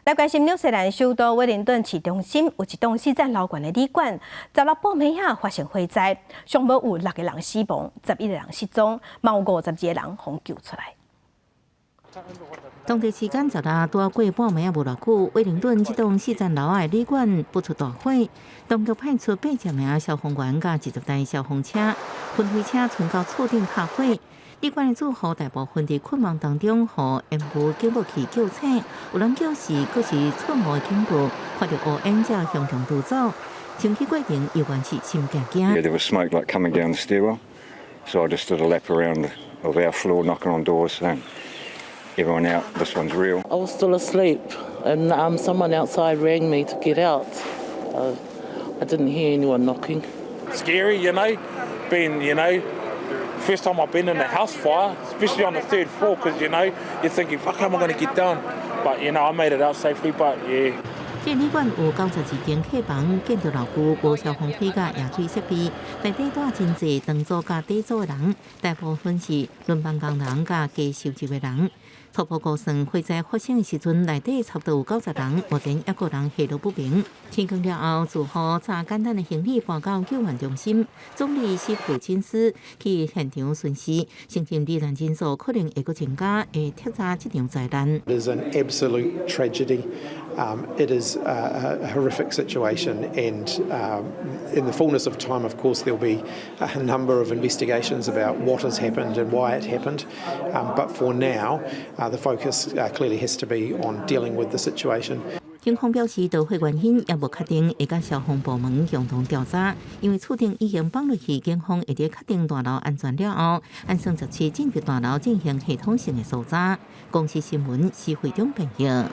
来关心纽西兰首都威灵顿市中心有一栋4层楼高的旅馆，16晡暝下发生火灾，上无有6个人死亡，11个人失踪，嘛有52个人获救出来。当地时间16多过半暝啊，无偌久，威灵顿这栋4层楼的旅馆爆出大火，当局派出80名消防员甲20台消防车，喷火车冲到厝顶拍火。旅馆的住户大部分伫困梦当中，互烟雾救不去救醒，有人救时，佫是错误的警报，发着乌烟才向强逃走。升起过程犹原是心惊惊。Yeah, there was smoke like coming down the stairwell, so I just did a lap around of our floor, knocking on doors, saying, "Everyone out, this one's real." I was still asleep, and someone outside rang me to get out. I didn't hear anyone knocking. Scary, first time I've been in a house fire, especially on the 3rd floor, because you're thinking, fuck, how am I going to get down? But I made it out safely. But yeah. 这旅馆有92间客房，建筑老旧，无消防梯甲热水设备，内底住真济长租甲短租的人，大部分是轮班工人甲低收入的人。初步估算，火灾发生的时阵，内底差不多有90人，目前还有人下落不明。天光了后，住户查简单的行李搬到救援中心，总理是普金斯去现场巡视，相信罹难人数可能会阁增加，会彻查这场灾难。It is an absolute tragedy. It is a horrific situation, and in the fullness of time, of course, there'll be a number of investigations about what has happened and why it happened. But for now, the focus clearly has to be on dealing with the situation. 警方表示，导火原因也无确定，会甲消防部门共同调查。因为厝顶已经放落去，警方会伫确定大楼安全了后，按算17进入大楼进行系统性的搜查。公司新闻是会中朋友。